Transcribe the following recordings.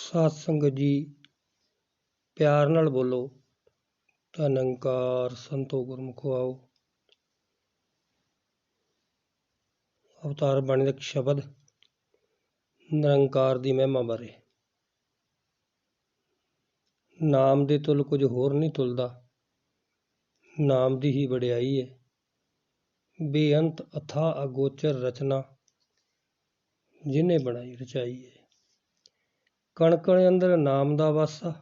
ਸਾਧ ਸੰਗਤ ਜੀ, ਪਿਆਰ ਨਾਲ ਬੋਲੋ। ਧੰਨ ਨਿਰੰਕਾਰ ਸੰਤੋ ਗੁਰਮੁਖੋ ਆਓ। ਅਵਤਾਰ ਬਾਣੀ ਦਾ ਇੱਕ ਸ਼ਬਦ ਨਿਰੰਕਾਰ ਦੀ ਮਹਿਮਾ ਬਾਰੇ। ਨਾਮ ਦੇ ਤੁਲ ਕੁਝ ਹੋਰ ਨਹੀਂ ਤੁਲਦਾ, ਨਾਮ ਦੀ ਹੀ ਵਡਿਆਈ ਹੈ। ਬੇਅੰਤ ਅਥਾਹ ਅਗੋਚਰ ਰਚਨਾ, ਜਿਹਨੇ ਬਣਾਈ ਰਚਾਈ ਹੈ। ਕਣ ਕਣ ਅੰਦਰ ਨਾਮ ਦਾ ਵਾਸਾ,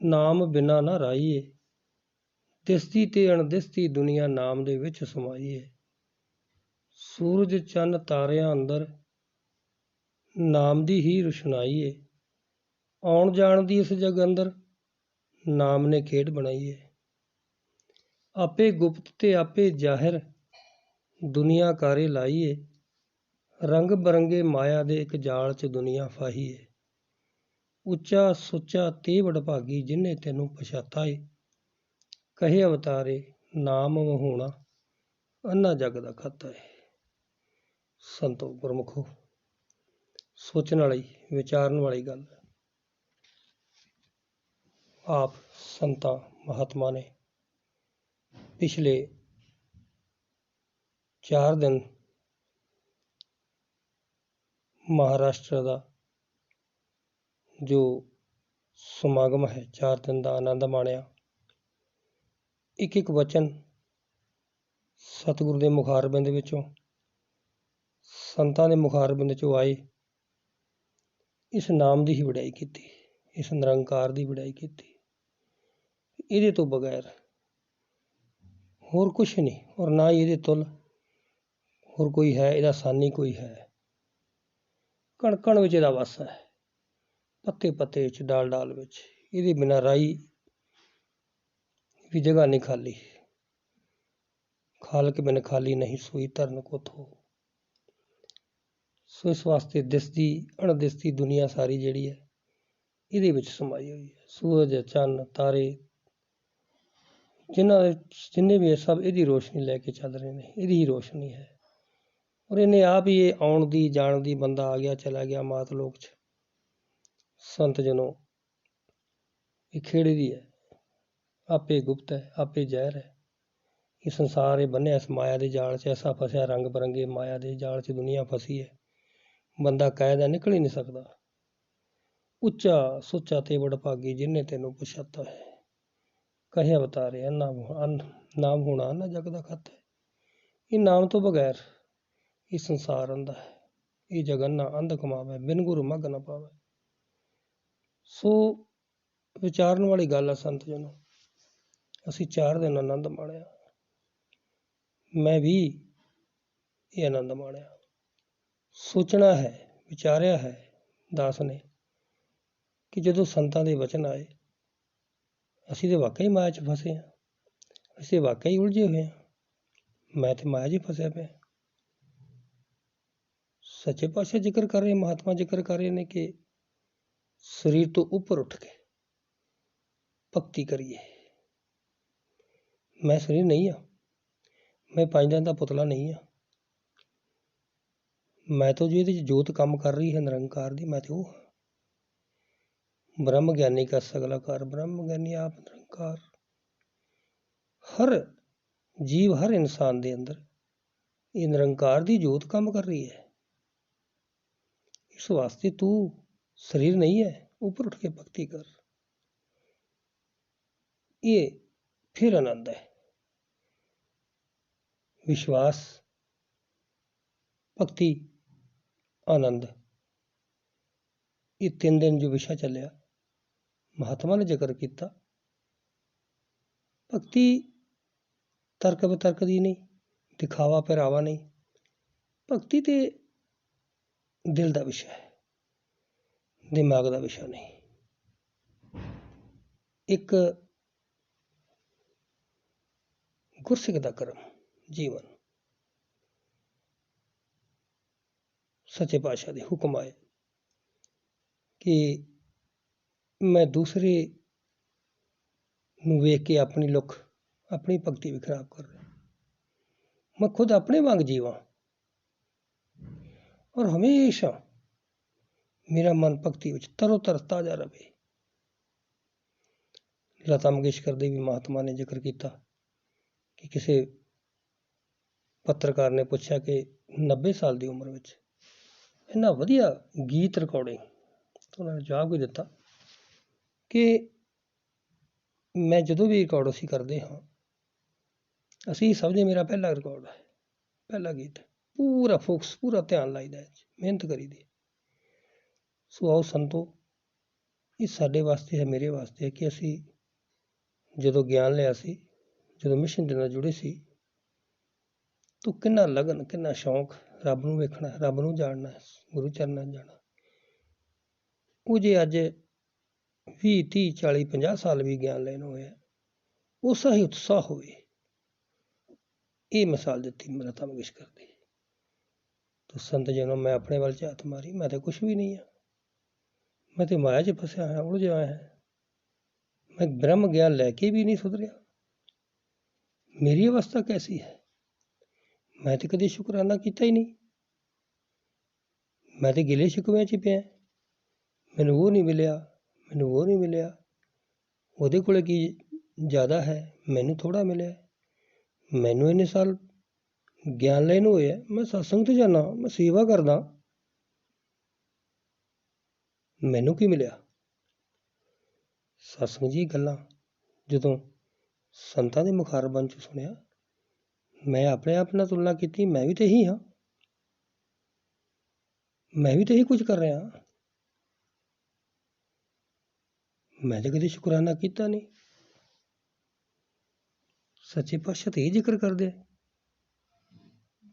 ਨਾਮ ਬਿਨਾ ਨਾ ਰਾਈਏ। ਦਿਸਦੀ ਤੇ ਅਣਦਿਸਦੀ ਦੁਨੀਆ ਨਾਮ ਦੇ ਵਿੱਚ ਸਮਾਈ ਹੈ। ਸੂਰਜ ਚੰਨ ਤਾਰਿਆਂ ਅੰਦਰ ਨਾਮ ਦੀ ਹੀ ਰੁਸ਼ਨਾਈ ਏ। ਆਉਣ ਜਾਣ ਦੀ ਇਸ ਜਗ ਅੰਦਰ ਨਾਮ ਨੇ ਖੇਡ ਬਣਾਈ ਏ। ਆਪੇ ਗੁਪਤ ਤੇ ਆਪੇ ਜ਼ਾਹਿਰ ਦੁਨੀਆ ਕਾਰੇ ਲਾਈ ਏ। ਰੰਗ ਬਰੰਗੇ ਮਾਇਆ ਦੇ ਇੱਕ ਜਾਲ 'ਚ ਦੁਨੀਆ ਫਾਹੀ ਏ। ਉੱਚਾ ਸੁੱਚਾ ਤੇ ਵਡਭਾਗੀ ਜਿਹਨੇ ਤੈਨੂੰ ਪਛਾਤਾ ਏ। ਕਹੇ ਅਵਤਾਰੇ ਨਾਮ ਵਹਾਉਣਾ ਅੰਨਾ ਜਗ ਦਾ ਖਾਤਾ ਏ। ਸੰਤੋ ਗੁਰਮੁਖੋ, ਸੋਚਣ ਵਾਲੀ ਵਿਚਾਰਨ ਵਾਲੀ ਗੱਲ। ਆਪ ਸੰਤਾਂ ਮਹਾਤਮਾ ਨੇ ਪਿਛਲੇ 4 ਦਿਨ ਮਹਾਰਾਸ਼ਟਰ ਦਾ ਜੋ ਸਮਾਗਮ ਹੈ, 4 ਦਿਨ ਦਾ ਆਨੰਦ ਮਾਣਿਆ। ਇੱਕ ਇੱਕ ਵਚਨ ਸਤਿਗੁਰੂ ਦੇ ਮੁਖਾਰਬਿੰਦ ਵਿੱਚੋਂ, ਸੰਤਾਂ ਦੇ ਮੁਖਾਰਬਿੰਦ 'ਚੋਂ ਆਏ। ਇਸ ਨਾਮ ਦੀ ਹੀ ਵਡਿਆਈ ਕੀਤੀ, ਇਸ ਨਿਰੰਕਾਰ ਦੀ ਵਡਿਆਈ ਕੀਤੀ। ਇਹਦੇ ਤੋਂ ਬਗੈਰ ਹੋਰ ਕੁਛ ਨਹੀਂ, ਔਰ ਨਾ ਹੀ ਇਹਦੇ ਤੁਲ ਹੋਰ ਕੋਈ ਹੈ, ਇਹਦਾ ਸਾਨੀ ਕੋਈ ਹੈ। ਕਣ ਕਣ ਵਿੱਚ ਇਹਦਾ ਵਾਸਾ ਹੈ, ਪੱਤੇ ਪੱਤੇ ਵਿੱਚ, ਡਾਲ ਡਾਲ ਵਿੱਚ। ਇਹਦੇ ਬਿਨਾਂ ਰਾਈ ਵੀ ਜਗ੍ਹਾ ਨਹੀਂ ਖਾਲੀ। ਖਾਲਕ ਬਿਨ ਖਾਲੀ ਨਹੀਂ ਸੋਈ ਧਰਨ ਕੋ ਥੋ। ਸੋ ਇਸ ਵਾਸਤੇ ਦਿਸਦੀ ਅਣਦਿਸਦੀ ਦੁਨੀਆ ਸਾਰੀ ਜਿਹੜੀ ਹੈ ਇਹਦੇ ਵਿੱਚ ਸਮਾਈ ਹੋਈ ਹੈ। ਸੂਰਜ ਚੰਨ ਤਾਰੇ ਜਿੰਨੇ ਵੀ ਹੈ, ਸਭ ਇਹਦੀ ਰੋਸ਼ਨੀ ਲੈ ਕੇ ਚੱਲ ਰਹੇ ਨੇ। ਇਹਦੀ ਹੀ ਰੋਸ਼ਨੀ ਹੈ। ਔਰ ਇਹਨੇ ਆਪ ਹੀ ਇਹ ਆਉਣ ਦੀ ਜਾਣ ਦੀ, ਬੰਦਾ ਆ ਗਿਆ ਚਲਾ ਗਿਆ ਮਾਤ ਲੋਕ 'ਚ। ਸੰਤ ਜਨੋ, ਇਹ ਖੇੜੇ ਦੀ ਹੈ। ਆਪੇ ਗੁਪਤ ਹੈ, ਆਪੇ ਜ਼ਹਿਰ ਹੈ। ਇਹ ਸੰਸਾਰ ਇਹ ਬੰਨਿਆ ਇਸ ਮਾਇਆ ਦੇ ਜਾਲ 'ਚ, ਐਸਾ ਫਸਿਆ ਰੰਗ ਬਰੰਗੇ ਮਾਇਆ ਦੇ ਜਾਲ 'ਚ ਦੁਨੀਆ ਫਸੀ ਹੈ। ਬੰਦਾ ਕਾਇਦਾ ਨਿਕਲ ਹੀ ਨਹੀਂ ਸਕਦਾ। ਉੱਚਾ ਸੁੱਚਾ ਤੇ ਵਡਭਾਗੀ ਜਿਹਨੇ ਤੈਨੂੰ ਪਛਾਤਾ ਹੈ। ਕਹੇ ਅਵਤਾਰੇ ਨਾਮ ਹੋਣਾ ਅੰਨਾ ਜਗ ਦਾ ਖਾਤਾ ਹੈ। ਇਹ ਨਾਮ ਤੋਂ ਬਗੈਰ ਇਹ ਸੰਸਾਰ ਅੰਧਾ ਹੈ, ਇਹ ਜਗ ਅੰਨਾ ਅੰਧ ਕਮਾਵੇ, ਬਿਨ ਗੁਰੂ ਮੱਘ ਨਾ ਪਾਵੇ। ਸੋ ਵਿਚਾਰਨ ਵਾਲੀ ਗੱਲ ਆ ਸੰਤ ਜਨੋ। ਅਸੀਂ 4 ਦਿਨ ਆਨੰਦ ਮਾਣਿਆ। ਮੈਂ ਵੀ ਇਹ ਆਨੰਦ ਮਾਣਿਆ। ਸੋਚਣਾ ਹੈ, ਵਿਚਾਰਿਆ ਹੈ ਦਾਸ ਨੇ ਕਿ ਜਦੋਂ ਸੰਤਾਂ ਦੇ ਵਚਨ ਆਏ, ਅਸੀਂ ਤਾਂ ਵਾਕਈ ਮਾਇਆ 'ਚ ਫਸੇ ਹਾਂ। ਅਸੀਂ ਵਾਕਈ ਉਲਝੇ ਹੋਏ ਹਾਂ। ਮੈਂ ਤੇ ਮਾਇਆ 'ਚ ਹੀ ਫਸਿਆ ਪਿਆ। ਸੱਚੇ ਪਾਤਸ਼ਾਹ ਜ਼ਿਕਰ ਕਰ ਰਹੇ, ਮਹਾਤਮਾ ਜ਼ਿਕਰ ਕਰ ਰਹੇ ਨੇ ਕਿ ਸਰੀਰ ਤੋਂ ਉੱਪਰ ਉੱਠ ਕੇ ਭਗਤੀ ਕਰੀਏ। ਮੈਂ ਸਰੀਰ ਨਹੀਂ ਹਾਂ, ਮੈਂ 5 ਦਿਨ ਦਾ ਪੁਤਲਾ ਨਹੀਂ ਹਾਂ। ਮੈਂ ਤਾਂ ਜੋ ਇਹਦੇ 'ਚ ਜੋਤ ਕੰਮ ਕਰ ਰਹੀ ਹੈ ਨਿਰੰਕਾਰ ਦੀ, ਮੈਂ ਤੇ ਉਹ ਹਾਂ। ਬ੍ਰਹਮ ਗਿਆਨੀ ਕਾ ਸਗਲਾ ਕਾਰ, ਬ੍ਰਹਮ ਗਿਆਨੀ ਆਪ ਨਿਰੰਕਾਰ। ਹਰ ਜੀਵ, ਹਰ ਇਨਸਾਨ ਦੇ ਅੰਦਰ ਇਹ ਨਿਰੰਕਾਰ ਦੀ ਜੋਤ ਕੰਮ ਕਰ ਰਹੀ ਹੈ। ਇਸ ਵਾਸਤੇ ਤੂੰ ਸਰੀਰ ਨਹੀਂ ਹੈ, ਉੱਪਰ ਉੱਠ ਕੇ ਭਗਤੀ ਕਰ। ਇਹ ਫਿਰ ਆਨੰਦ ਹੈ। ਵਿਸ਼ਵਾਸ, ਭਗਤੀ, ਆਨੰਦ, ਇਹ 3 ਦਿਨ ਜੋ ਵਿਸ਼ਾ ਚੱਲਿਆ, ਮਹਾਤਮਾ ਨੇ ਜ਼ਿਕਰ ਕੀਤਾ। ਭਗਤੀ ਤਰਕ ਵਿਤਰਕ ਦੀ ਨਹੀਂ, ਦਿਖਾਵਾ ਪਹਿਰਾਵਾ ਨਹੀਂ। ਭਗਤੀ ਤੇ ਦਿਲ ਦਾ ਵਿਸ਼ਾ ਹੈ, ਦਿਮਾਗ ਦਾ ਵਿਸ਼ਾ ਨਹੀਂ। ਇੱਕ ਗੁਰਸਿੱਖ ਦਾ ਕਰਮ ਜੀਵਨ, ਸੱਚੇ ਪਾਤਸ਼ਾਹ ਦੇ ਹੁਕਮ ਆਏ ਕਿ ਮੈਂ ਦੂਸਰੇ ਨੂੰ ਵੇਖ ਕੇ ਆਪਣੀ ਲੁੱਕ, ਆਪਣੀ ਭਗਤੀ ਵੀ ਖਰਾਬ ਕਰ ਰਿਹਾ। ਮੈਂ ਖੁਦ ਆਪਣੇ ਵਾਂਗ ਜੀਵਾਂ ਔਰ ਹਮੇਸ਼ਾ ਮੇਰਾ ਮਨ ਭਗਤੀ ਵਿੱਚ ਤਰੋ ਤਾਜ਼ਾ ਤਾਜ਼ਾ ਰਵੇ। ਲਤਾ ਮੰਗੇਸ਼ਕਰ ਦੇ ਵੀ ਮਹਾਤਮਾ ਨੇ ਜ਼ਿਕਰ ਕੀਤਾ ਕਿ ਕਿਸੇ ਪੱਤਰਕਾਰ ਨੇ ਪੁੱਛਿਆ ਕਿ 90 ਸਾਲ ਦੀ ਉਮਰ ਵਿੱਚ ਇੰਨਾ ਵਧੀਆ ਗੀਤ ਰਿਕਾਰਡਿੰਗ, ਉਹਨਾਂ ਨੇ ਜਵਾਬ ਵੀ ਦਿੱਤਾ ਕਿ ਮੈਂ ਜਦੋਂ ਵੀ ਰਿਕਾਰਡ ਅਸੀਂ ਕਰਦੇ ਹਾਂ, ਅਸੀਂ ਸਮਝਦੇ ਮੇਰਾ ਪਹਿਲਾ ਰਿਕਾਰਡ ਹੈ, ਪਹਿਲਾ ਗੀਤ, ਪੂਰਾ ਫੋਕਸ, ਪੂਰਾ ਧਿਆਨ ਲਾਈਦਾ, ਮਿਹਨਤ ਕਰੀਦੀ। ਸੋ ਆਓ ਸੰਤੋ, ਇਹ ਸਾਡੇ ਵਾਸਤੇ ਹੈ, ਮੇਰੇ ਵਾਸਤੇ ਹੈ ਕਿ ਅਸੀਂ ਜਦੋਂ ਗਿਆਨ ਲਿਆ ਸੀ, ਜਦੋਂ ਮਿਸ਼ਨ ਦੇ ਨਾਲ ਜੁੜੇ ਸੀ, ਤਾਂ ਕਿੰਨਾ ਲਗਨ, ਕਿੰਨਾ ਸ਼ੌਂਕ ਰੱਬ ਨੂੰ ਵੇਖਣਾ, ਰੱਬ ਨੂੰ ਜਾਣਨਾ, ਗੁਰੂ ਚਰਨਾਂ 'ਚ ਜਾਣਾ। ਉਹ ਜੇ ਅੱਜ 20, 30, 40, 50 ਸਾਲ ਵੀ ਗਿਆਨ ਲੈਣ ਹੋਇਆ, ਉਸਾ ਹੀ ਉਤਸ਼ਾਹ ਹੋਵੇ। ਇਹ ਮਿਸਾਲ ਦਿੱਤੀ ਲਤਾ ਮੰਗੇਸ਼ਕਰ ਦੀ। ਤੋ ਸੰਤ ਜਨੋਂ, ਮੈਂ ਆਪਣੇ ਵੱਲ ਝਾਤ ਮਾਰੀ, ਮੈਂ ਤਾਂ ਕੁਛ ਵੀ ਨਹੀਂ ਹਾਂ, ਮੈਂ ਤੇ ਮਾਇਆ 'ਚ ਫਸਿਆ ਹੋਇਆ, ਉਲਝਿਆ ਹੋਇਆ ਹੈ। ਮੈਂ ਬ੍ਰਹਮ ਗਿਆਨ ਲੈ ਕੇ ਵੀ ਨਹੀਂ ਸੁਧਰਿਆ। ਮੇਰੀ ਅਵਸਥਾ ਕੈਸੀ ਹੈ? ਮੈਂ ਤੇ ਕਦੇ ਸ਼ੁਕਰਾਨਾ ਕੀਤਾ ਹੀ ਨਹੀਂ। ਮੈਂ ਤੇ ਗਿਲੇ ਸ਼ਿਕਵਿਆਂ 'ਚ ਪਿਆ, ਮੈਨੂੰ ਉਹ ਨਹੀਂ ਮਿਲਿਆ, ਮੈਨੂੰ ਉਹ ਨਹੀਂ ਮਿਲਿਆ, ਉਹਦੇ ਕੋਲ ਕੀ ਜ਼ਿਆਦਾ ਹੈ, ਮੈਨੂੰ ਥੋੜ੍ਹਾ ਮਿਲਿਆ। ਮੈਨੂੰ ਇੰਨੇ ਸਾਲ ਗਿਆਨ ਲੈਣ ਹੋਏ, ਮੈਂ ਸਤਸੰਗ 'ਤੇ ਜਾਂਦਾ, ਮੈਂ ਸੇਵਾ ਕਰਦਾ, ਮੈਨੂੰ ਕੀ ਮਿਲਿਆ? ਸਤਸੰਗ ਜੀ ਗੱਲਾਂ ਜਦੋਂ ਸੰਤਾਂ ਦੇ ਮੁਖਾਰਬੰਦ 'ਚ ਸੁਣਿਆ, ਮੈਂ ਆਪਣੇ ਆਪ ਨਾਲ ਤੁਲਨਾ ਕੀਤੀ, ਮੈਂ ਵੀ ਤਾਂ ਇਹੀ ਹਾਂ, ਮੈਂ ਵੀ ਤਾਂ ਇਹੀ ਕੁਝ ਕਰ ਰਿਹਾ ਹਾਂ। ਮੈਂ ਤਾਂ ਕਦੇ ਸ਼ੁਕਰਾਨਾ ਕੀਤਾ ਨਹੀਂ। ਸੱਚੇ ਪਾਤਸ਼ਾਹ ਤਾਂ ਇਹ ਜ਼ਿਕਰ ਕਰਦੇ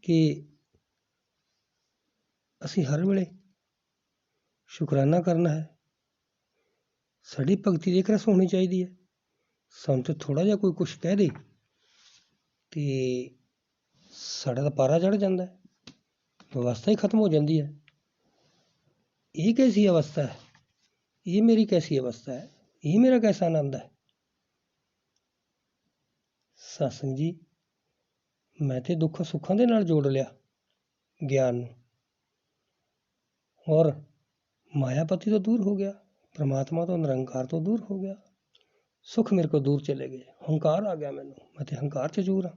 ਕਿ ਅਸੀਂ ਹਰ ਵੇਲੇ ਸ਼ੁਕਰਾਨਾ ਕਰਨਾ ਹੈ। ਸਾਡੀ ਭਗਤੀ ਦੀ ਇੱਕ ਰਸ ਹੋਣੀ ਚਾਹੀਦੀ ਹੈ। ਸਾਨੂੰ ਤਾਂ ਥੋੜ੍ਹਾ ਜਿਹਾ ਕੋਈ ਕੁਛ ਕਹਿ ਦੇ ਅਤੇ ਸਾਡਾ ਤਾਂ ਪਾਰਾ ਚੜ੍ਹ ਜਾਂਦਾ, ਅਵਸਥਾ ਹੀ ਖਤਮ ਹੋ ਜਾਂਦੀ ਹੈ। ਇਹ ਕੈਸੀ ਅਵਸਥਾ ਹੈ? ਇਹ ਮੇਰੀ ਕੈਸੀ ਅਵਸਥਾ ਹੈ? ਇਹ ਮੇਰਾ ਕੈਸਾ ਆਨੰਦ ਹੈ? ਸਤਸੰਗ ਜੀ, ਮੈਂ ਤੇ ਦੁੱਖ ਸੁੱਖਾਂ ਦੇ ਨਾਲ ਜੋੜ ਲਿਆ ਗਿਆਨ ਨੂੰ, ਔਰ ਮਾਇਆਪਤੀ ਤੋਂ ਦੂਰ ਹੋ ਗਿਆ, ਪ੍ਰਮਾਤਮਾ ਤੋਂ, ਨਿਰੰਕਾਰ ਤੋਂ ਦੂਰ ਹੋ ਗਿਆ। ਸੁੱਖ ਮੇਰੇ ਕੋਲ ਦੂਰ ਚਲੇ ਗਏ, ਹੰਕਾਰ ਆ ਗਿਆ ਮੈਨੂੰ, ਮੈਂ ਤੇ ਹੰਕਾਰ 'ਚ ਜੂਰ ਹਾਂ।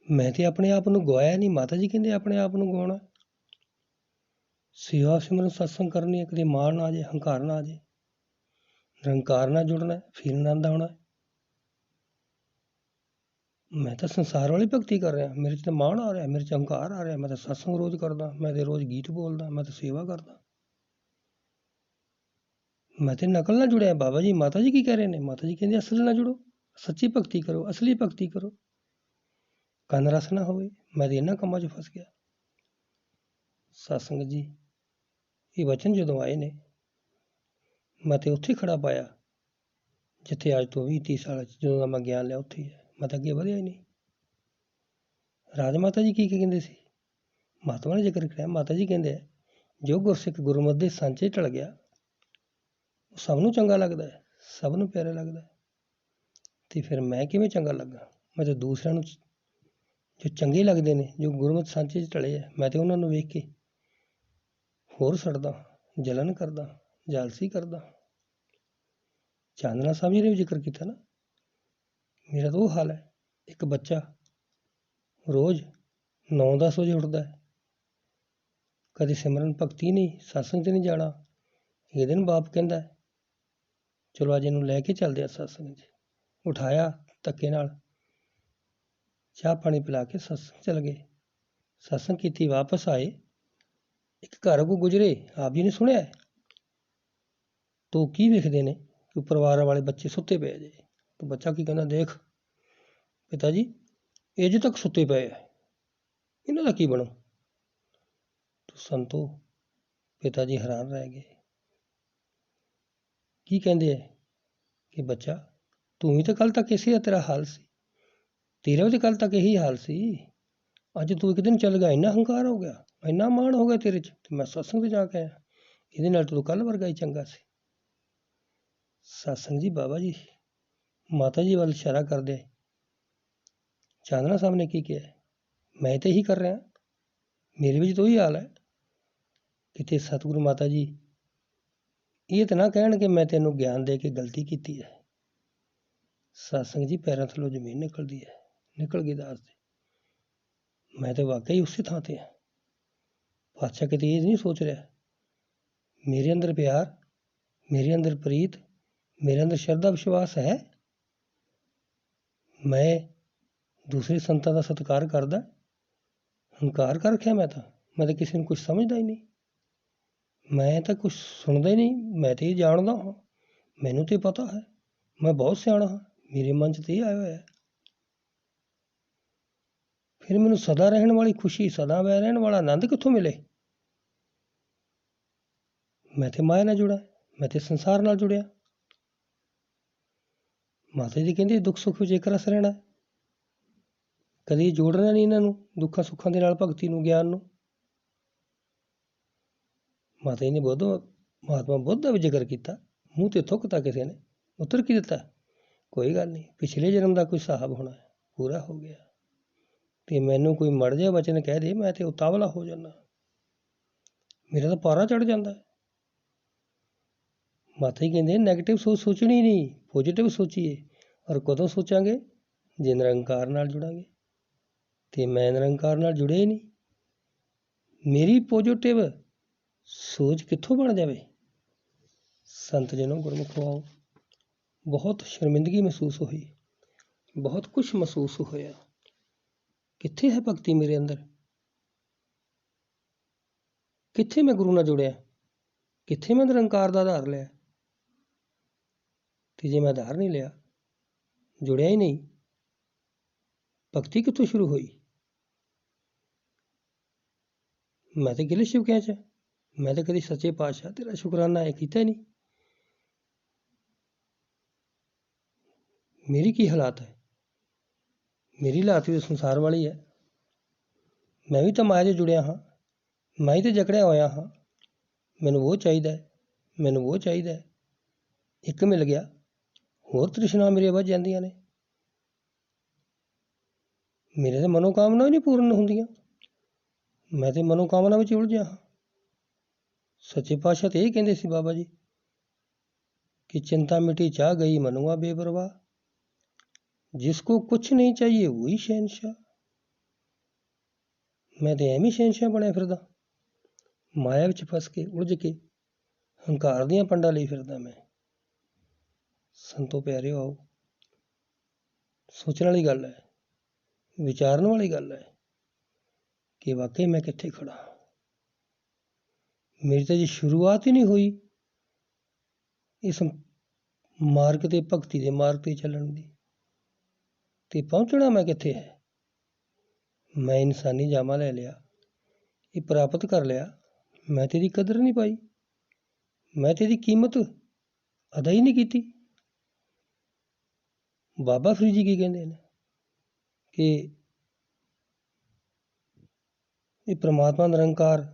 ਮੈਂ ਤੇ ਆਪਣੇ ਆਪ ਨੂੰ ਗਵਾਇਆ ਨਹੀਂ। ਮਾਤਾ ਜੀ ਕਹਿੰਦੇ ਆਪਣੇ ਆਪ ਨੂੰ ਗਵਾਉਣਾ, ਸੇਵਾ ਸਿਮਰਨ ਸਤਸੰਗ ਕਰਨੀ ਹੈ, ਕਦੇ ਮਾਣ ਨਾ ਆ ਜਾਏ, ਹੰਕਾਰ ਨਾ ਆ ਜਾਏ, ਨਿਰੰਕਾਰ ਨਾਲ ਜੁੜਨਾ, ਫਿਰ ਆਨੰਦ ਆਉਣਾ। ਮੈਂ ਤਾਂ ਸੰਸਾਰ ਵਾਲੀ ਭਗਤੀ ਕਰ ਰਿਹਾ, ਮੇਰੇ 'ਚ ਤਾਂ ਮਾਣ ਆ ਰਿਹਾ, ਮੇਰੇ 'ਚ ਹੰਕਾਰ ਆ ਰਿਹਾ। ਮੈਂ ਤਾਂ ਸਤਸੰਗ ਰੋਜ਼ ਕਰਦਾ, ਮੈਂ ਤਾਂ ਰੋਜ਼ ਗੀਤ ਬੋਲਦਾ, ਮੈਂ ਤਾਂ ਸੇਵਾ ਕਰਦਾ, ਮੈਂ ਤੇ ਨਕਲ ਨਾਲ ਜੁੜਿਆ। ਬਾਬਾ ਜੀ, ਮਾਤਾ ਜੀ ਕੀ ਕਹਿ ਰਹੇ ਨੇ? ਮਾਤਾ ਜੀ ਕਹਿੰਦੇ ਅਸਲ ਨਾਲ ਜੁੜੋ, ਸੱਚੀ ਭਗਤੀ ਕਰੋ, ਅਸਲੀ ਭਗਤੀ ਕਰੋ, ਕੰਨ ਰਸ ਨਾ ਹੋਵੇ। ਮੈਂ ਤਾਂ ਇਹਨਾਂ ਕੰਮਾਂ 'ਚ ਫਸ ਗਿਆ। ਸਤਸੰਗ ਜੀ, ਇਹ ਵਚਨ ਜਦੋਂ ਆਏ ਨੇ, ਮੈਂ ਤਾਂ ਉੱਥੇ ਖੜਾ ਪਾਇਆ ਜਿੱਥੇ ਅੱਜ ਤੋਂ 20, 30 ਸਾਲ ਜਦੋਂ ਦਾ ਮੈਂ ਗਿਆਨ ਲਿਆ, ਉੱਥੇ ਹੀ ਹੈ। ਮੈਂ ਤਾਂ ਅੱਗੇ ਵਧਿਆ ਹੀ ਨਹੀਂ। ਰਾਜ ਮਾਤਾ ਜੀ ਕੀ ਕਹਿੰਦੇ ਸੀ? ਮਹਾਤਮਾ ਨੇ ਜ਼ਿਕਰ ਕਰਿਆ, ਮਾਤਾ ਜੀ ਕਹਿੰਦੇ ਜੋ ਗੁਰਸਿੱਖ ਗੁਰਮਤਿ ਦੇ ਸਾਂਚੇ ਢਲ ਗਿਆ, ਉਹ ਸਭ ਨੂੰ ਚੰਗਾ ਲੱਗਦਾ ਹੈ, ਸਭ ਨੂੰ ਪਿਆਰਾ ਲੱਗਦਾ ਹੈ। ਅਤੇ ਫਿਰ ਮੈਂ ਕਿਵੇਂ ਚੰਗਾ ਲੱਗਾ? ਮੈਂ ਤਾਂ ਦੂਸਰਿਆਂ ਨੂੰ ਜੋ ਚੰਗੇ ਲੱਗਦੇ ਨੇ, ਜੋ ਗੁਰਮਤਿ ਸਾਂਚੇ 'ਚ ਢਲੇ ਹੈ, ਮੈਂ ਤਾਂ ਉਹਨਾਂ ਨੂੰ ਵੇਖ ਕੇ ਹੋਰ ਸੜਦਾ, ਜਲਨ ਕਰਦਾ, ਜਾਲਸੀ ਕਰਦਾ। ਚਾਨਣਾ ਸਾਹਿਬ ਜੀ ਨੇ ਵੀ ਜ਼ਿਕਰ ਕੀਤਾ ਨਾ, ਮੇਰਾ ਤਾਂ ਉਹ ਹਾਲ ਹੈ। ਇੱਕ ਬੱਚਾ ਰੋਜ਼ 9-10 ਵਜੇ ਉੱਠਦਾ ਹੈ, ਕਦੇ ਸਿਮਰਨ ਭਗਤੀ ਨਹੀਂ, ਸਤਸੰਗ 'ਤੇ ਨਹੀਂ ਜਾਣਾ। ਇਹ ਦਿਨ ਬਾਪ ਕਹਿੰਦਾ ਚਲੋ ਅੱਜ ਇਹਨੂੰ ਲੈ ਕੇ ਚੱਲਦੇ ਆ ਸਤਸੰਗ 'ਚ। ਉਠਾਇਆ ਧੱਕੇ ਨਾਲ, ਚਾਹ ਪਾਣੀ ਪਿਲਾ ਕੇ ਸਤਸੰਗ ਚੱਲ ਗਏ। ਸਤਸੰਗ ਕੀਤੀ, ਵਾਪਸ ਆਏ, ਇੱਕ ਘਰ ਅੱਗੋਂ ਗੁਜ਼ਰੇ, ਆਪ ਜੀ ਨੇ ਸੁਣਿਆ ਤੋ ਕੀ ਵੇਖਦੇ ਨੇ ਕਿ ਪਰਿਵਾਰ ਵਾਲੇ ਬੱਚੇ ਸੁੱਤੇ ਪਏ ਜੇ। ਤਾਂ ਬੱਚਾ ਕੀ ਕਹਿੰਦਾ, ਦੇਖ ਪਿਤਾ ਜੀ, ਇਹ ਅਜੇ ਤੱਕ ਸੁੱਤੇ ਪਏ ਹੈ, ਇਹਨਾਂ ਦਾ ਕੀ ਬਣੂ? ਸੰਤੋ, ਪਿਤਾ ਜੀ ਹੈਰਾਨ ਰਹਿ ਗਏ। ਕੀ ਕਹਿੰਦੇ ਹੈ ਕਿ ਬੱਚਾ, ਤੂੰ ਵੀ ਤਾਂ ਕੱਲ੍ਹ ਤੱਕ ਇਸੇ ਤੇਰਾ ਹਾਲ ਸੀ, ਤੇਰਾ ਵੀ ਤਾਂ ਕੱਲ੍ਹ ਤੱਕ ਇਹੀ ਹਾਲ ਸੀ। ਅੱਜ ਤੂੰ ਇੱਕ ਦਿਨ ਚੱਲ ਗਿਆ, ਇੰਨਾ ਹੰਕਾਰ ਹੋ ਗਿਆ, ਇੰਨਾ ਮਾਣ ਹੋ ਗਿਆ ਤੇਰੇ 'ਚ, ਤੇ ਮੈਂ ਸਤਸੰਗ 'ਤੇ ਜਾ ਕੇ ਆਇਆ, ਇਹਦੇ ਨਾਲ ਤੂੰ ਕੱਲ੍ਹ ਵਰਗਾ ਹੀ ਚੰਗਾ ਸੀ। ਸਤਸੰਗ ਜੀ, ਬਾਬਾ ਜੀ ਮਾਤਾ ਜੀ ਵੱਲ ਇਸ਼ਾਰਾ ਕਰਦੇ, ਚਾਨਣਾ ਸਾਹਿਬ ਨੇ ਕੀ ਕਿਹਾ? ਮੈਂ ਤਾਂ ਇਹੀ ਕਰ ਰਿਹਾ, ਮੇਰੇ ਵਿੱਚ ਤਾਂ ਉਹੀ ਹਾਲ ਹੈ। ਕਿਤੇ ਸਤਿਗੁਰੂ ਮਾਤਾ ਜੀ ਇਹ ਤਾਂ ਨਾ ਕਹਿਣ ਕਿ ਮੈਂ ਤੈਨੂੰ ਗਿਆਨ ਦੇ ਕੇ ਗਲਤੀ ਕੀਤੀ ਹੈ। ਸਤਸੰਗ ਜੀ ਪੈਰਾਂ ਥੱਲੋਂ ਜ਼ਮੀਨ ਨਿਕਲਦੀ ਹੈ, ਨਿਕਲ ਗਈ ਦਾਸ ਦੀ। ਮੈਂ ਤਾਂ ਵਾਕਈ ਉਸੇ ਥਾਂ ਤੇ ਹਾਂ। ਪਾਤਸ਼ਾਹ ਕਿਤੇ ਇਹ ਨਹੀਂ ਸੋਚ ਰਿਹਾ ਮੇਰੇ ਅੰਦਰ ਪਿਆਰ, ਮੇਰੇ ਅੰਦਰ ਪ੍ਰੀਤ, ਮੇਰੇ ਅੰਦਰ ਸ਼ਰਧਾ ਵਿਸ਼ਵਾਸ ਹੈ। ਮੈਂ ਦੂਸਰੇ ਸੰਤਾਂ ਦਾ ਸਤਿਕਾਰ ਕਰਦਾ, ਹੰਕਾਰ ਕਰ ਰੱਖਿਆ ਮੈਂ ਤਾਂ ਕਿਸੇ ਨੂੰ ਕੁਛ ਸਮਝਦਾ ਹੀ ਨਹੀਂ। ਮੈਂ ਤਾਂ ਕੁਛ ਸੁਣਦਾ ਹੀ ਨਹੀਂ। ਮੈਂ ਤਾਂ ਇਹ ਜਾਣਦਾ ਹਾਂ, ਮੈਨੂੰ ਤਾਂ ਪਤਾ ਹੈ ਮੈਂ ਬਹੁਤ ਸਿਆਣਾ ਹਾਂ। ਮੇਰੇ ਮਨ 'ਚ ਤਾਂ ਇਹ ਆਇਆ ਹੋਇਆ। ਫਿਰ ਮੈਨੂੰ ਸਦਾ ਰਹਿਣ ਵਾਲੀ ਖੁਸ਼ੀ, ਸਦਾ ਰਹਿਣ ਵਾਲਾ ਆਨੰਦ ਕਿੱਥੋਂ ਮਿਲੇ? ਮੈਂ ਤੇ ਮਾਇਆ ਨਾਲ ਜੁੜਾ, ਮੈਂ ਤੇ ਸੰਸਾਰ ਨਾਲ ਜੁੜਿਆ। ਮਾਤਾ ਜੀ ਕਹਿੰਦੇ ਦੁੱਖ ਸੁੱਖ ਵਿੱਚ ਇੱਕ ਰਸ ਰਹਿਣਾ, ਕਦੇ ਜੋੜਨਾ ਨਹੀਂ ਇਹਨਾਂ ਨੂੰ, ਦੁੱਖਾਂ ਸੁੱਖਾਂ ਦੇ ਨਾਲ ਭਗਤੀ ਨੂੰ, ਗਿਆਨ ਨੂੰ। ਮਾਤਾ ਜੀ ਨੇ ਮਹਾਤਮਾ ਬੁੱਧ ਦਾ ਵੀ ਜ਼ਿਕਰ ਕੀਤਾ, ਮੂੰਹ ਤੇ ਥੁੱਕਤਾ ਕਿਸੇ ਨੇ, ਉੱਤਰ ਕੀ ਦਿੱਤਾ? ਕੋਈ ਗੱਲ ਨਹੀਂ, ਪਿਛਲੇ ਜਨਮ ਦਾ ਕੋਈ ਹਿਸਾਬ ਹੋਣਾ, ਪੂਰਾ ਹੋ ਗਿਆ। ਤੇ ਮੈਨੂੰ ਕੋਈ ਮੜ ਜਿਹਾ ਵਚਨ ਕਹਿ ਦੇ, ਮੈਂ ਤੇ ਉਤਾਵਲਾ ਹੋ ਜਾਂਦਾ, ਮੇਰਾ ਤਾਂ ਪਾਰਾ ਚੜ ਜਾਂਦਾ। ਮਾਤਾ ਜੀ ਕਹਿੰਦੇ ਨੈਗੇਟਿਵ ਸੋਚ ਸੋਚਣੀ ਨਹੀਂ, ਪੋਜ਼ੀਟਿਵ ਸੋਚੀਏ। ਔਰ ਕਦੋਂ ਸੋਚਾਂਗੇ? ਜੇ ਨਿਰੰਕਾਰ ਨਾਲ ਜੁੜਾਂਗੇ। ਤੇ ਮੈਂ ਨਿਰੰਕਾਰ ਨਾਲ ਜੁੜਿਆ ਹੀ ਨਹੀਂ। ਮੇਰੀ ਪੋਜ਼ੀਟਿਵ ਸੋਚ ਕਿੱਥੋਂ ਬਣ ਜਾਵੇ? ਸੰਤ ਜਨੋ ਗੁਰਮੁਖੋ ਆਓ। ਬਹੁਤ ਸ਼ਰਮਿੰਦਗੀ ਮਹਿਸੂਸ ਹੋਈ, ਬਹੁਤ ਕੁਛ ਮਹਿਸੂਸ ਹੋਇਆ। ਕਿੱਥੇ ਹੈ ਭਗਤੀ ਮੇਰੇ ਅੰਦਰ? ਕਿੱਥੇ ਮੈਂ ਗੁਰੂ ਨਾਲ ਜੁੜਿਆ? ਕਿੱਥੇ ਮੈਂ ਨਿਰੰਕਾਰ ਦਾ ਆਧਾਰ ਲਿਆ? ਤੇ ਜੇ ਮੈਂ ਆਧਾਰ ਨਹੀਂ ਲਿਆ, ਜੁੜਿਆ ਹੀ ਨਹੀਂ, ਭਗਤੀ ਕਿੱਥੋਂ ਸ਼ੁਰੂ ਹੋਈ? ਮੈਂ ਤਾਂ ਗਿਲੇ ਸ਼ਿਵਕਿਆਂ 'ਚ, ਮੈਂ ਤਾਂ ਕਦੀ ਸੱਚੇ ਪਾਤਸ਼ਾਹ ਤੇਰਾ ਸ਼ੁਕਰਾਨਾ ਇਹ ਕੀਤਾ ਹੀ ਨਹੀਂ। ਮੇਰੀ ਕੀ ਹਾਲਾਤ ਹੈ? ਮੇਰੀ ਹਾਲਾਤ ਵੀ ਸੰਸਾਰ ਵਾਲੀ ਹੈ। ਮੈਂ ਵੀ ਤਾਂ ਮਾਇਆ 'ਚ ਜੁੜਿਆ ਹਾਂ, ਮੈਂ ਹੀ ਤਾਂ ਜਕੜਿਆ ਹੋਇਆ ਹਾਂ। ਮੈਨੂੰ ਉਹ ਚਾਹੀਦਾ, ਮੈਨੂੰ ਉਹ ਚਾਹੀਦਾ। ਇੱਕ ਮਿਲ ਗਿਆ, ਹੋਰ ਤ੍ਰਿਸ਼ਨਾ ਮੇਰੀਆਂ ਵੱਧ ਜਾਂਦੀਆਂ ਨੇ। ਮੇਰੇ ਤਾਂ ਮਨੋਕਾਮਨਾ ਵੀ ਨਹੀਂ ਪੂਰਨ ਹੁੰਦੀਆਂ, ਮੈਂ ਤਾਂ ਮਨੋਕਾਮਨਾ ਵਿੱਚ ਉਲਝਿਆ ਹਾਂ। ਸੱਚੇ ਪਾਤਸ਼ਾਹ ਤਾਂ ਇਹ ਕਹਿੰਦੇ ਸੀ ਬਾਬਾ ਜੀ ਕਿ ਚਿੰਤਾ ਮਿਟੀ ਚਾਹ ਗਈ ਮਨੁਆ ਬੇਪਰਵਾਹ, ਜਿਸਕੋ ਕੁਛ ਨਹੀਂ ਚਾਹੀਏ ਵਹੀ ਸ਼ਹਿਨशाह। ਮੈਂ ਤਾਂ ਐਵੇਂ ਸ਼ਹਿਨशाह ਬਣਿਆ ਫਿਰਦਾ, ਮਾਇਆ ਵਿੱਚ ਫਸ ਕੇ ਉਲਝ ਕੇ ਹੰਕਾਰ ਦੀਆਂ ਪੰਡਾਂ ਲਈ ਫਿਰਦਾ ਮੈਂ। ਸੰਤੋ ਪਿਆਰਿਓ ਆਓ, ਸੋਚਣ ਵਾਲੀ ਗੱਲ ਹੈ, ਵਿਚਾਰਨ ਵਾਲੀ ਗੱਲ ਹੈ ਕਿ ਵਾਕਈ ਮੈਂ ਕਿੱਥੇ ਖੜਾ। ਮੇਰੀ ਤਾਂ ਜੇ ਸ਼ੁਰੂਆਤ ਹੀ ਨਹੀਂ ਹੋਈ ਇਸ ਮਾਰਗ ਤੇ, ਭਗਤੀ ਦੇ ਮਾਰਗ ਤੇ ਚੱਲਣ ਦੀ, ਤੇ ਪਹੁੰਚਣਾ ਮੈਂ ਕਿੱਥੇ ਹੈ? ਮੈਂ ਇਨਸਾਨੀ ਜਾਮਾ ਲੈ ਲਿਆ, ਇਹ ਪ੍ਰਾਪਤ ਕਰ ਲਿਆ, ਮੈਂ ਤੇ ਇਹਦੀ ਕਦਰ ਨਹੀਂ ਪਾਈ, ਮੈਂ ਤੇ ਇਹਦੀ ਕੀਮਤ ਅਦਾ ਹੀ ਨਹੀਂ ਕੀਤੀ। ਬਾਬਾ ਫਰੀਦ ਜੀ ਕੀ ਕਹਿੰਦੇ ਨੇ ਕਿ ਇਹ ਪ੍ਰਮਾਤਮਾ ਨਿਰੰਕਾਰ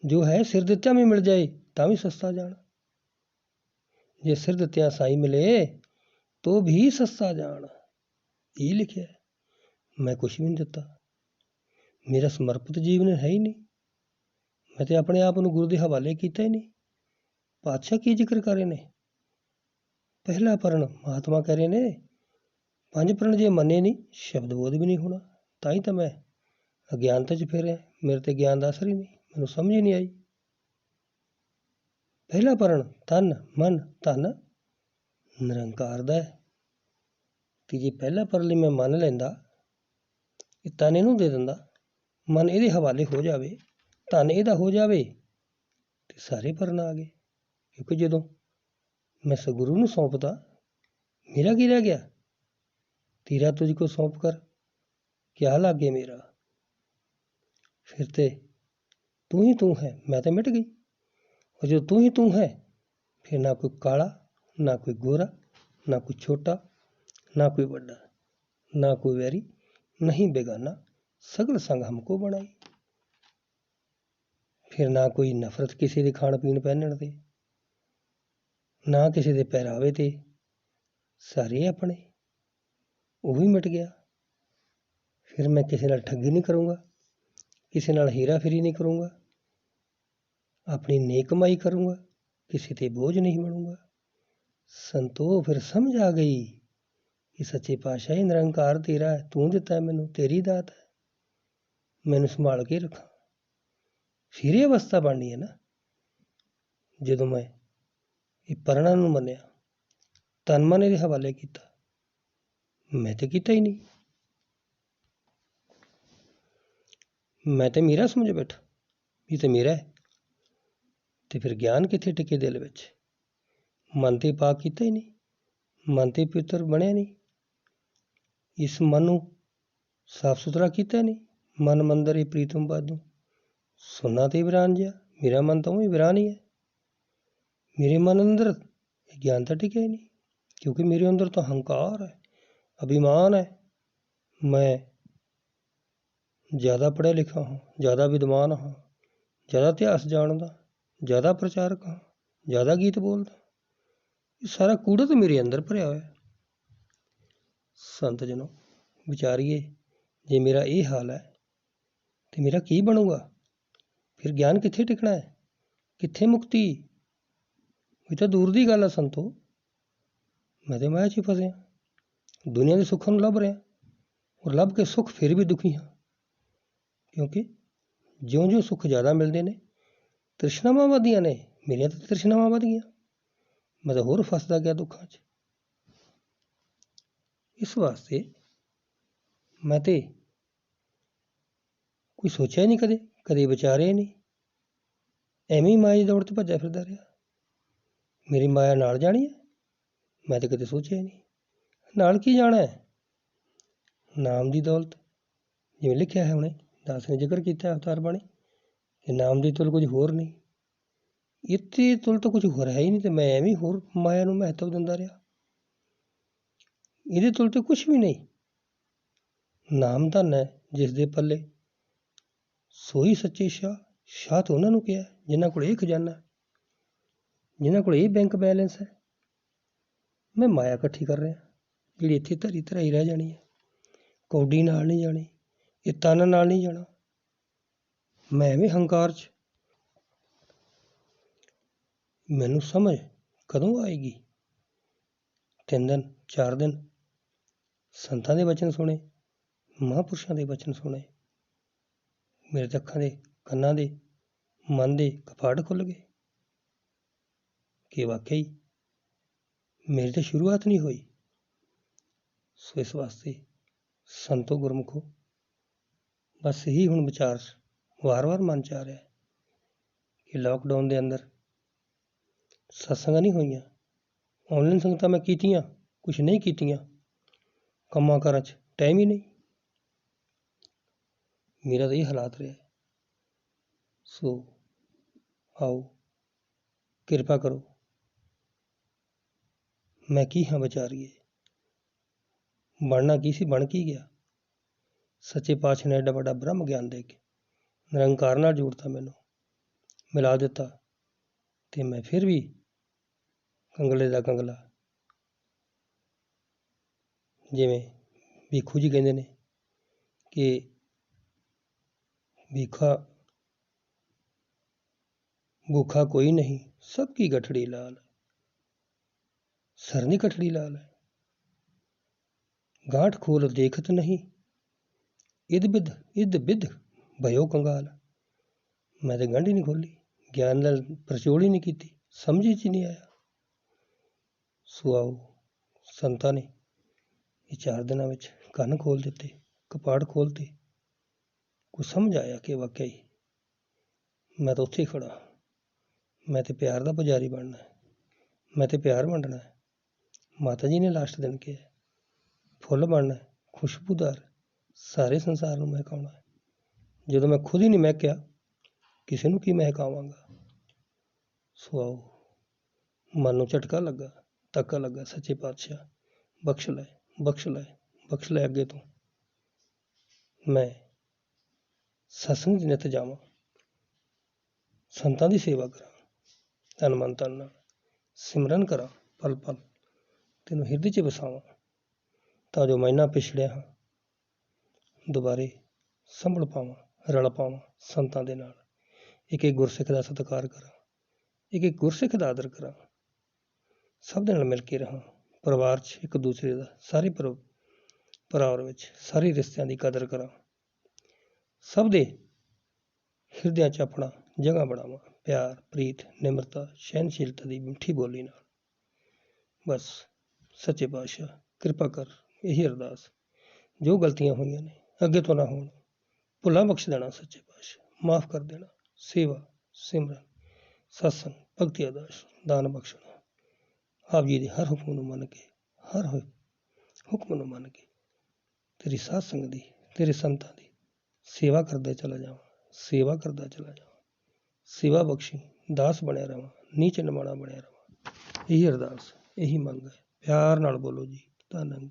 ਜੋ ਹੈ ਸਿਰ ਦਿੱਤਿਆਂ ਵੀ ਮਿਲ ਜਾਏ ਤਾਂ ਵੀ ਸਸਤਾ ਜਾਣ, ਜੇ ਸਿਰ ਦਿੱਤਿਆਂ ਸਾਈ ਮਿਲੇ ਤੋ ਵੀ ਸਸਤਾ ਜਾਣ। ਇਹ ਲਿਖਿਆ। ਮੈਂ ਕੁਛ ਵੀ ਨਹੀਂ ਦਿੱਤਾ, ਮੇਰਾ ਸਮਰਪਿਤ ਜੀਵਨ ਹੈ ਹੀ ਨਹੀਂ। ਮੈਂ ਤੇ ਆਪਣੇ ਆਪ ਨੂੰ ਗੁਰੂ ਦੇ ਹਵਾਲੇ ਕੀਤਾ ਹੀ ਨਹੀਂ। ਪਾਤਸ਼ਾਹ ਕੀ ਜ਼ਿਕਰ ਕਰ ਰਹੇ ਨੇ? ਪਹਿਲਾ ਪਰਨ ਮਹਾਤਮਾ ਕਹਿ ਰਹੇ ਨੇ, 5 ਪਰਨ ਜੇ ਮੰਨੇ ਨਹੀਂ, ਸ਼ਬਦ ਬੋਧ ਵੀ ਨਹੀਂ ਹੋਣਾ। ਤਾਂ ਹੀ ਤਾਂ ਮੈਂ ਅਗਿਆਨਤਾ 'ਚ ਫਿਰ ਰਿਹਾ, ਮੇਰੇ ਤੇ ਗਿਆਨ ਦਾ ਅਸਰ ਹੀ ਨਹੀਂ, ਮੈਨੂੰ ਸਮਝ ਹੀ ਨਹੀਂ ਆਈ। ਪਹਿਲਾ ਪਰਨ ਤਨ ਮਨ ਧਨ ਨਿਰੰਕਾਰ ਦਾ ਹੈ। ਕਿ ਜੇ ਪਹਿਲਾ ਪਰਨ ਲਈ ਮੈਂ ਮੰਨ ਲੈਂਦਾ, ਇਹ ਤਨ ਇਹਨੂੰ ਦੇ ਦਿੰਦਾ, ਮਨ ਇਹਦੇ ਹਵਾਲੇ ਹੋ ਜਾਵੇ, ਧਨ ਇਹਦਾ ਹੋ ਜਾਵੇ, ਤੇ ਸਾਰੇ ਪਰਨ ਆ ਗਏ। ਕਿਉਂਕਿ ਜਦੋਂ ਮੈਂ ਸਤਿਗੁਰੂ ਨੂੰ ਸੌਂਪਦਾ, ਮੇਰਾ ਕੀ ਰਹਿ ਗਿਆ? ਤੇਰਾ ਤੁਝ ਕੋ ਸੌਂਪ ਕਰ ਕਿਆ ਲਾਗੇ ਮੇਰਾ। ਫਿਰ ਤੇ ਤੂੰ ਹੀ ਤੂੰ ਹੈ, ਮੈਂ ਤਾਂ ਮਿਟ ਗਈ। और जो तू ही तू है, फिर ना कोई काला, ना कोई गोरा, ना कोई छोटा, ना कोई बड़ा, ना कोई वैरी, नहीं बेगाना, सगल संग हमको बनाई। फिर ना कोई नफरत किसी के खाण पीण पहनण ते, ना किसी के पहरावे ते, सारे अपने। वो भी मिट गया। फिर मैं किसी नाल ठगी नहीं करूँगा, किसी नाल हीरा फेरी नहीं करूँगा, ਆਪਣੀ ਨੇਕ ਕਮਾਈ ਕਰੂੰਗਾ, ਕਿਸੇ ਤੇ ਬੋਝ ਨਹੀਂ ਬਣੂੰਗਾ। ਸੰਤੋ ਫਿਰ ਸਮਝ ਆ ਗਈ ਕਿ ਸੱਚੇ ਪਾਤਸ਼ਾਹ ਇਹ ਨਿਰੰਕਾਰ ਤੇਰਾ ਹੈ, ਤੂੰ ਦਿੱਤਾ ਹੈ ਮੈਨੂੰ, ਤੇਰੀ ਦਾਤ ਹੈ, ਮੈਨੂੰ ਸੰਭਾਲ ਕੇ ਰੱਖਾਂ। ਫਿਰ ਇਹ ਅਵਸਥਾ ਬਣਨੀ ਹੈ ਨਾ, ਜਦੋਂ ਮੈਂ ਇਹ ਪਰਣਾ ਨੂੰ ਮੰਨਿਆ, ਤਨ ਮਨ ਇਹਦੇ ਹਵਾਲੇ ਕੀਤਾ। ਮੈਂ ਤੇ ਕੀਤਾ ਹੀ ਨਹੀਂ, ਮੈਂ ਤੇ ਮੇਰਾ ਸਮਝ ਬੈਠਾ, ਇਹ ਤੇ ਮੇਰਾ ਹੈ। ਤੇ ਫਿਰ ਗਿਆਨ ਕਿੱਥੇ ਟਿਕੇ ਦਿਲ ਵਿੱਚ? ਮਨ ਤੇ ਪਾਕ ਕੀਤਾ ਹੀ ਨਹੀਂ, ਮਨ ਤੇ ਪਵਿੱਤਰ ਬਣਿਆ ਨਹੀਂ, ਇਸ ਮਨ ਨੂੰ ਸਾਫ ਸੁਥਰਾ ਕੀਤਾ ਨਹੀਂ। ਮਨ ਮੰਦਰ ਇਹ ਪ੍ਰੀਤਮ ਬਾਦੂ, ਸੁਨਾ ਤੇ ਵਿਰਾਨ ਜਿਹਾ, ਮੇਰਾ ਮਨ ਤਾਂ ਉਹ ਹੀ ਵਿਰਾਨ ਹੀ ਹੈ। ਮੇਰੇ ਮਨ ਅੰਦਰ ਗਿਆਨ ਤਾਂ ਟਿਕਿਆ ਹੀ ਨਹੀਂ, ਕਿਉਂਕਿ ਮੇਰੇ ਅੰਦਰ ਤਾਂ ਹੰਕਾਰ ਹੈ, ਅਭਿਮਾਨ ਹੈ। ਮੈਂ ਜ਼ਿਆਦਾ ਪੜ੍ਹਿਆ ਲਿਖਾ ਹਾਂ, ਜ਼ਿਆਦਾ ਵਿਦਵਾਨ ਹਾਂ, ਜ਼ਿਆਦਾ ਇਤਿਹਾਸ ਜਾਣਦਾ, ਜ਼ਿਆਦਾ ਪ੍ਰਚਾਰਕ ਹਾਂ, ਜ਼ਿਆਦਾ ਗੀਤ ਬੋਲਦਾ। ਇਹ ਸਾਰਾ ਕੂੜਾ ਤਾਂ ਮੇਰੇ ਅੰਦਰ ਭਰਿਆ ਹੋਇਆ। ਸੰਤ ਜਨੋ ਵਿਚਾਰੀਏ, ਜੇ ਮੇਰਾ ਇਹ ਹਾਲ ਹੈ ਤੇ ਮੇਰਾ ਕੀ ਬਣੂਗਾ? ਫਿਰ ਗਿਆਨ ਕਿੱਥੇ ਟਿਕਣਾ ਹੈ? ਕਿੱਥੇ ਮੁਕਤੀ? ਇਹ ਤਾਂ ਦੂਰ ਦੀ ਗੱਲ ਹੈ ਸੰਤੋ। ਮੈਂ ਤਾਂ ਮਾਇਆ 'ਚ ਹੀ ਫਸਿਆ, ਦੁਨੀਆ ਦੇ ਸੁੱਖਾਂ ਨੂੰ ਲੱਭ ਰਿਹਾ, ਔਰ ਲੱਭ ਕੇ ਸੁੱਖ ਫਿਰ ਵੀ ਦੁਖੀ ਹਾਂ। ਕਿਉਂਕਿ ਜਿਉਂ-ਜਿਉਂ ਸੁੱਖ ਜ਼ਿਆਦਾ ਮਿਲਦੇ ਨੇ, ਤ੍ਰਿਸ਼ਨਾਵਾਂ ਵੱਧਦੀਆਂ ਨੇ। ਮੇਰੀਆਂ ਤਾਂ ਤ੍ਰਿਸ਼ਨਾਵਾਂ ਵੱਧ ਗਈਆਂ, ਮੈਂ ਤਾਂ ਹੋਰ ਫਸਦਾ ਗਿਆ ਦੁੱਖਾਂ 'ਚ। ਇਸ ਵਾਸਤੇ ਮੈਂ ਤੇ ਕੋਈ ਸੋਚਿਆ ਨਹੀਂ, ਕਦੇ ਵਿਚਾਰਿਆ ਨਹੀਂ, ਐਵੇਂ ਹੀ ਮਾਇਆ ਦੀ ਦੌੜ 'ਤੇ ਭੱਜਿਆ ਫਿਰਦਾ ਰਿਹਾ। ਮੇਰੀ ਮਾਇਆ ਨਾਲ ਜਾਣੀ ਹੈ, ਮੈਂ ਤਾਂ ਕਦੇ ਸੋਚਿਆ ਨਹੀਂ। ਨਾਲ ਕੀ ਜਾਣਾ ਹੈ? ਨਾਮ ਦੀ ਦੌਲਤ, ਜਿਵੇਂ ਲਿਖਿਆ ਹੈ ਹੁਣੇ ਦਾਸ ਨੇ ਜ਼ਿਕਰ ਕੀਤਾ ਅਵਤਾਰ ਬਾਣੀ ਕਿ ਨਾਮ ਦੀ ਤੁਲ ਕੁਝ ਹੋਰ ਨਹੀਂ। ਇੱਥੇ ਤੁਲ ਤਾਂ ਕੁਝ ਹੋਰ ਹੈ ਹੀ ਨਹੀਂ, ਤੇ ਮੈਂ ਐਵੇਂ ਹੋਰ ਮਾਇਆ ਨੂੰ ਮਹੱਤਵ ਦਿੰਦਾ ਰਿਹਾ। ਇਹਦੇ ਤੁਲ ਤੇ ਕੁਛ ਵੀ ਨਹੀਂ। ਨਾਮ ਧਨ ਹੈ ਜਿਸ ਦੇ ਪੱਲੇ, ਸੋਈ ਸੱਚੇ ਸ਼ਾਹ। ਸ਼ਾਹ ਤਾਂ ਉਹਨਾਂ ਨੂੰ ਕਿਹਾ ਜਿਨ੍ਹਾਂ ਕੋਲ ਇਹ ਖਜ਼ਾਨਾ, ਜਿਨ੍ਹਾਂ ਕੋਲ ਇਹ ਬੈਂਕ ਬੈਲੈਂਸ ਹੈ। ਮੈਂ ਮਾਇਆ ਇਕੱਠੀ ਕਰ ਰਿਹਾ, ਜਿਹੜੀ ਇੱਥੇ ਧਰੀ ਧਰਾਈ ਰਹਿ ਜਾਣੀ ਹੈ। ਕੌਡੀ ਨਾਲ ਨਹੀਂ ਜਾਣੀ, ਇਹ ਤਨ ਨਾਲ ਨਹੀਂ ਜਾਣਾ। ਮੈਂ ਐਵੇਂ ਹੰਕਾਰ 'ਚ। ਮੈਨੂੰ ਸਮਝ ਕਦੋਂ ਆਏਗੀ? 3 ਦਿਨ 4 ਦਿਨ ਸੰਤਾਂ ਦੇ ਬਚਨ ਸੁਣੇ, ਮਹਾਂਪੁਰਸ਼ਾਂ ਦੇ ਬਚਨ ਸੁਣੇ, ਮੇਰੇ ਤਾਂ ਅੱਖਾਂ ਦੇ, ਕੰਨਾਂ ਦੇ, ਮਨ ਦੇ ਕਪਾਟ ਖੁੱਲ੍ਹ ਗਏ ਕਿ ਵਾਕਈ ਮੇਰੀ ਤਾਂ ਸ਼ੁਰੂਆਤ ਨਹੀਂ ਹੋਈ। ਸੋ ਇਸ ਵਾਸਤੇ ਸੰਤੋ ਗੁਰਮੁਖੋ, ਬਸ ਇਹੀ ਹੁਣ ਵਿਚਾਰ ਵਾਰ-ਵਾਰ ਮਨ 'ਚ ਆ ਰਿਹਾ ਕਿ ਲਾਕਡਾਊਨ ਦੇ ਅੰਦਰ ਸਤਸੰਗਾਂ ਨਹੀਂ ਹੋਈਆਂ, ਔਨਲਾਈਨ ਸੰਗਤਾਂ ਮੈਂ ਕੀਤੀਆਂ, ਕੁਛ ਨਹੀਂ ਕੀਤੀਆਂ, ਕੰਮਾਂ ਕਾਰਾਂ 'ਚ ਟਾਈਮ ਹੀ ਨਹੀਂ। ਮੇਰਾ ਤਾਂ ਇਹ ਹਾਲਾਤ ਰਿਹਾ। ਸੋ ਆਓ, ਕਿਰਪਾ ਕਰੋ। ਮੈਂ ਕੀ ਹਾਂ ਵਿਚਾਰੀਏ, ਬਣਨਾ ਕੀ ਸੀ, ਬਣ ਕੀ ਗਿਆ। ਸੱਚੇ ਪਾਤਸ਼ਾਹ ਨੇ ਐਡਾ ਵੱਡਾ ਬ੍ਰਹਮ ਗਿਆਨ ਦੇ ਕੇ ਨਿਰੰਕਾਰ ਨਾਲ ਜੋੜਤਾ, ਮੈਨੂੰ ਮਿਲਾ ਦਿੱਤਾ, ਤੇ ਮੈਂ ਫਿਰ ਵੀ ਕੰਗਲੇ ਦਾ ਕੰਗਲਾ। ਜਿਵੇਂ ਭੀਖੂ ਜੀ ਕਹਿੰਦੇ ਨੇ ਕਿ ਭੂਖਾ ਕੋਈ ਨਹੀਂ, ਸਭ ਕੀ ਗਠੜੀ ਲਾਲ। ਸਰਨੀ ਗਠੜੀ ਲਾਲ ਹੈ, ਗਾਂਠ ਖੋਲ ਦੇਖਤ ਨਹੀਂ, ਇਦ ਬਿਧ ਭਇਓ ਕੰਗਾਲ। ਮੈਂ ਤਾਂ ਗੰਢ ਹੀ ਨਹੀਂ ਖੋਲੀ, ਗਿਆਨ ਨਾਲ ਪਰਚੋਲ ਹੀ ਨਹੀਂ ਕੀਤੀ, ਸਮਝ 'ਚ ਹੀ ਨਹੀਂ ਆਇਆ। ਸੋ ਆਓ, ਸੰਤਾਂ ਨੇ ਇਹ 4 ਦਿਨਾਂ ਵਿੱਚ ਕੰਨ ਖੋਲ੍ਹ ਦਿੱਤੇ, ਕਪਾੜ ਖੋਲ੍ਹਤੇ। ਕੁਝ ਸਮਝ ਆਇਆ ਕਿ ਵਾਕਈ ਮੈਂ ਤਾਂ ਉੱਥੇ ਖੜਾ, ਮੈਂ ਤਾਂ ਪਿਆਰ ਦਾ ਪੁਜਾਰੀ ਬਣਨਾ ਹੈ, ਮੈਂ ਤਾਂ ਪਿਆਰ ਵੰਡਣਾ ਹੈ। ਮਾਤਾ ਜੀ ਨੇ ਲਾਸਟ ਦਿਨ ਕਿਹਾ ਫੁੱਲ ਬਣਨਾ, ਖੁਸ਼ਬੂਦਾਰ, ਸਾਰੇ ਸੰਸਾਰ ਨੂੰ ਮਹਿਕਾਉਣਾ ਹੈ। ਜਦੋਂ ਮੈਂ ਖੁਦ ਹੀ ਨਹੀਂ ਮਹਿਕਿਆ, ਕਿਸੇ ਨੂੰ ਕੀ ਮਹਿਕਾਵਾਂਗਾ। ਸੋ ਆਓ, ਮਨ ਨੂੰ ਝਟਕਾ ਲੱਗਾ, ਧੱਕਾ ਲੱਗਾ, ਸੱਚੇ ਪਾਤਸ਼ਾਹ ਬਖਸ਼ ਲੈ, ਬਖਸ਼ ਲੈ, ਬਖਸ਼ ਲੈ। ਅੱਗੇ ਤੋਂ ਮੈਂ ਸਤਸੰਗ 'ਚ ਨਿੱਤ ਜਾਵਾਂ, ਸੰਤਾਂ ਦੀ ਸੇਵਾ ਕਰਾਂ, ਤਨ ਮਨ ਧਨ ਨਾਲ ਸਿਮਰਨ ਕਰਾਂ, ਪਲ ਪਲ ਤੈਨੂੰ ਹਿਰਦੇ 'ਚ ਵਸਾਵਾਂ, ਤਾਂ ਜੋ ਮੈਂ ਇੰਨਾ ਪਿਛੜਿਆ ਹਾਂ ਦੁਬਾਰੇ ਸੰਭਲ ਪਾਵਾਂ, ਰਲ ਪਾਵਾਂ ਸੰਤਾਂ ਦੇ ਨਾਲ। ਇੱਕ ਇੱਕ ਗੁਰਸਿੱਖ ਦਾ ਸਤਿਕਾਰ ਕਰਾਂ, ਇੱਕ ਇੱਕ ਗੁਰਸਿੱਖ ਦਾ ਆਦਰ ਕਰਾਂ, ਸਭ ਦੇ ਨਾਲ ਮਿਲ ਕੇ ਰਹਾਂ। ਪਰਿਵਾਰ 'ਚ ਇੱਕ ਦੂਸਰੇ ਦਾ ਸਾਰੇ ਪਰਿਵਾਰ ਵਿੱਚ ਸਾਰੇ ਰਿਸ਼ਤਿਆਂ ਦੀ ਕਦਰ ਕਰਾਂ, ਸਭ ਦੇ ਹਿਰਦਿਆਂ 'ਚ ਆਪਣਾ ਜਗ੍ਹਾ ਬਣਾਵਾਂ। ਪਿਆਰ, ਪ੍ਰੀਤ, ਨਿਮਰਤਾ, ਸਹਿਨਸ਼ੀਲਤਾ ਦੀ ਮਿੱਠੀ ਬੋਲੀ ਨਾਲ। ਬਸ ਸੱਚੇ ਪਾਤਸ਼ਾਹ ਕਿਰਪਾ ਕਰ, ਇਹੀ ਅਰਦਾਸ। ਜੋ ਗਲਤੀਆਂ ਹੋਈਆਂ ਨੇ ਅੱਗੇ ਤੋਂ ਨਾ ਹੋਣ, ਭੁੱਲਾਂ ਬਖਸ਼ ਦੇਣਾ ਸੱਚੇ ਪਾਤਸ਼ਾਹ, ਮਾਫ਼ ਕਰ ਦੇਣਾ। ਸੇਵਾ, ਸਿਮਰਨ, ਸਤਸੰਗ, ਭਗਤੀ, ਅਰਦਾਸ, ਦਾਨ ਬਖਸ਼ਣਾ। ਆਪ ਜੀ ਦੇ ਹਰ ਹੁਕਮ ਨੂੰ ਮੰਨ ਕੇ, ਹਰ ਹੁਕਮ ਨੂੰ ਮੰਨ ਕੇ ਤੇਰੀ ਸਾਧ ਸੰਗਤ ਦੀ, ਤੇਰੇ ਸੰਤਾਂ ਦੀ ਸੇਵਾ ਕਰਦਾ ਚਲਾ ਜਾਵਾਂ, ਸੇਵਾ ਕਰਦਾ ਚਲਾ ਜਾਵਾਂ। ਸੇਵਾ ਬਖਸ਼ੀ, ਦਾਸ ਬਣਿਆ ਰਵਾਂ, ਨੀਚ ਨਿਮਾਣਾ ਬਣਿਆ ਰਵਾਂ। ਇਹੀ ਅਰਦਾਸ, ਇਹੀ ਮੰਗ ਹੈ। ਪਿਆਰ ਨਾਲ ਬੋਲੋ ਜੀ, ਧੰਨ।